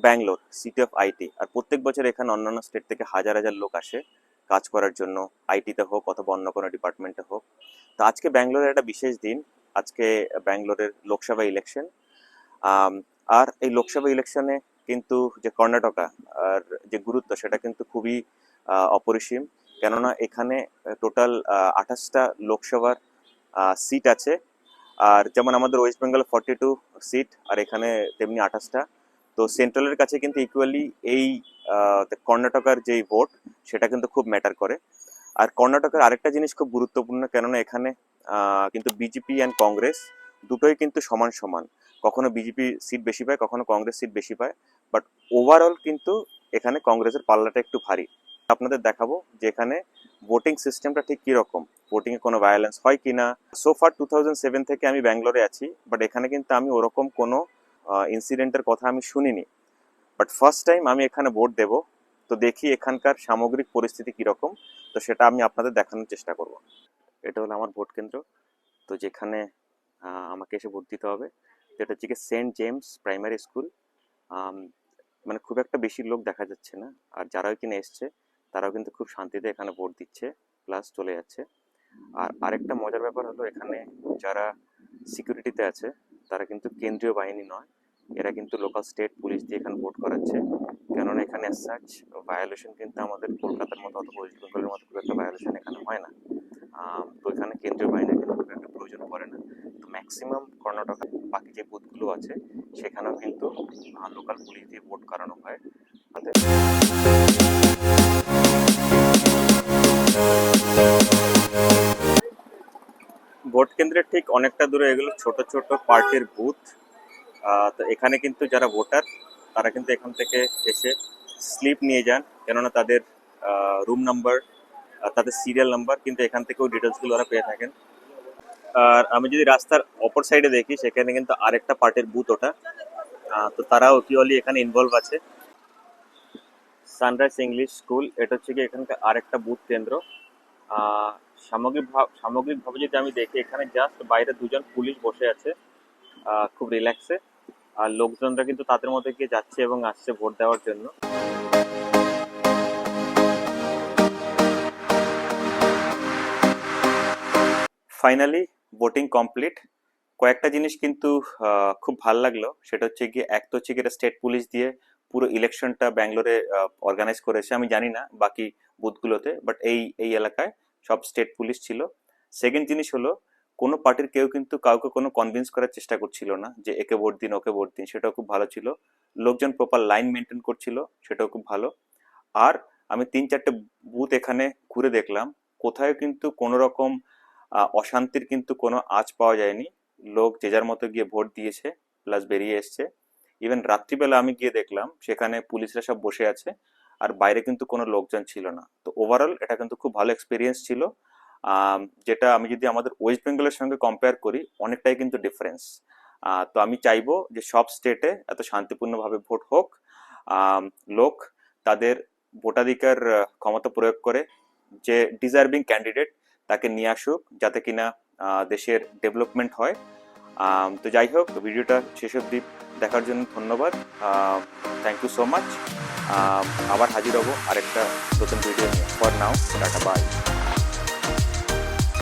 Bangalore city of IT, আর প্রত্যেক বছর এখানে অন্যান্য স্টেট থেকে হাজার হাজার লোক আসে কাজ করার জন্য, আইটিতে হোক অথবা অন্য কোনো ডিপার্টমেন্টে হোক। তো আজকে ব্যাঙ্গালোরের একটা বিশেষ দিন। আজকে ব্যাঙ্গালোরের লোকসভা ইলেকশন। আর এই লোকসভা ইলেকশনে কিন্তু যে কর্ণাটকা আর যে গুরুত্ব সেটা কিন্তু খুবই অপরিসীম। কেননা এখানে টোটাল 28টা লোকসভার সিট আছে। আর যেমন আমাদের ওয়েস্ট বেঙ্গলে 42 সিট, আর এখানে তেমনি 28টা। তো সেন্ট্রালের কাছে কিন্তু ইকুয়ালি এই কর্ণাটকার যেই ভোট সেটা কিন্তু খুব ম্যাটার করে। আর কর্ণাটকের আরেকটা জিনিস খুব গুরুত্বপূর্ণ, কেননা এখানে কিন্তু বিজেপি অ্যান্ড কংগ্রেস দুটোই কিন্তু সমান সমান। কখনো বিজেপি সিট বেশি পায়, কখনো কংগ্রেস সিট বেশি পায়, বাট ওভারঅল কিন্তু এখানে কংগ্রেসের পাল্লাটা একটু ভারী। আপনাদের দেখাবো যে এখানে ভোটিং সিস্টেমটা ঠিক কিরকম, ভোটিংয়ে কোনো ভায়োলেন্স হয় কিনা। সোফার 2007 থেকে আমি ব্যাঙ্গালোরে আছি, বাট এখানে কিন্তু আমি ওরকম কোনো ইনসিডেন্টের কথা আমি শুনিনি। বাট ফার্স্ট টাইম আমি এখানে ভোট দেব, তো দেখি এখানকার সামগ্রিক পরিস্থিতি কিরকম, তো সেটা আমি আপনাদের দেখানোর চেষ্টা করব। এটা হলো আমার ভোট কেন্দ্র, তো যেখানে আমাকে এসে ভোট দিতে হবে। যেটা হচ্ছে কি সেন্ট জেমস প্রাইমারি স্কুল। মানে খুব একটা বেশি লোক দেখা যাচ্ছে না, আর যারাও কিনা এসছে তারাও কিন্তু খুব শান্তিতে এখানে ভোট দিচ্ছে প্লাস চলে যাচ্ছে। আর আরেকটা মজার ব্যাপার হলো, এখানে যারা সিকিউরিটিতে আছে তারা কিন্তু কেন্দ্রীয় বাহিনী নয়, এরা কিন্তু লোকাল স্টেট পুলিশ দিয়ে এখানে ভোট করাচ্ছে। কেননা এখানে সার্চ ভায়োলেশন কিন্তু আমাদের কলকাতার মতো অথবা ওয়েস্ট বেঙ্গলের মতো খুব একটা ভায়োলেশন এখানে হয় না। তো এখানে কেন্দ্রীয় বাহিনীর কিন্তু খুব একটা প্রয়োজন পড়ে না। তো ম্যাক্সিমাম কর্ণাটকা বাকি যে বুথগুলো আছে সেখানেও কিন্তু লোকাল পুলিশ দিয়ে ভোট করানো হয়। ভোট কেন্দ্রের ঠিক অনেকটা দূরে এগুলো ছোট ছোট পার্টির বুথ। তো এখানে কিন্তু যারা ভোটার তারা কিন্তু এখান থেকে এসে স্লিপ নিয়ে যান, কেননা তাদের রুম নাম্বার, তাদের সিরিয়াল নাম্বার কিন্তু এখান থেকেও ডিটেলসগুলো ওরা পেয়ে থাকেন। আর আমি যদি রাস্তার অপর সাইডে দেখি, সেখানে কিন্তু আরেকটা পার্টির বুথ ওটা। তো তারাও ইকুয়ালি এখানে ইনভলভ আছে। সানরাইজ ইংলিশ স্কুল, এটা হচ্ছে কি এখানকার আরেকটা বুথ কেন্দ্র। সামগ্রিকভাবে যদি আমি দেখি, এখানে জাস্ট বাইরে দুজন পুলিশ বসে আছে খুব রিল্যাক্সে, আর লোকজনরা কিন্তু তাদের মধ্যে গিয়ে যাচ্ছে এবং আসছে ভোট দেওয়ার জন্য। Finally voting complete. কয়েকটা জিনিস কিন্তু খুব ভালো লাগলো, সেটা হচ্ছে কি এক তো হচ্ছে কি এটা স্টেট পুলিশ দিয়ে পুরো ইলেকশনটা ব্যাঙ্গালোরে অর্গানাইজ করেছে। আমি জানি না বাকি বুথগুলোতে, বাট এই এলাকায় সব স্টেট পুলিশ ছিল। সেকেন্ড জিনিস হলো, কোনো পার্টির কেউ কিন্তু কাউকে কোনো কনভিন্স করার চেষ্টা করছিল না যে একে ভোট দিন ওকে ভোট দিন, সেটাও খুব ভালো ছিল। লোকজন প্রপার লাইন মেনটেন করছিল, সেটাও খুব ভালো। আর আমি 3-4টে বুথ এখানে ঘুরে দেখলাম, কোথায় কিন্তু কোনো রকম অশান্তির কিন্তু কোনো আঁচ পাওয়া যায়নি। লোক যে যার মতো গিয়ে ভোট দিয়েছে প্লাস বেরিয়ে এসছে। ইভেন রাত্রিবেলা আমি গিয়ে দেখলাম সেখানে পুলিশরা সব বসে আছে, আর বাইরে কিন্তু কোনো লোকজন ছিল না। তো ওভারঅল এটা কিন্তু খুব ভালো এক্সপিরিয়েন্স ছিল, যেটা আমি যদি আমাদের ওয়েস্ট বেঙ্গলের সঙ্গে কম্পেয়ার করি অনেকটাই কিন্তু ডিফারেন্স। তো আমি চাইবো যে সব স্টেটে এত শান্তিপূর্ণভাবে ভোট হোক, লোক তাদের ভোটাধিকার ক্ষমতা প্রয়োগ করে যে ডিজার্ভিং ক্যান্ডিডেট তাকে নিয়ে আসুক, যাতে কিনা দেশের ডেভেলপমেন্ট হয়। তো যাই হোক, ভিডিওটা শেষ অবধি দেখার জন্য ধন্যবাদ। Thank you so much. আবার হাজির হব আরেকটা নতুন ভিডিও নিয়ে। For now, tata, by.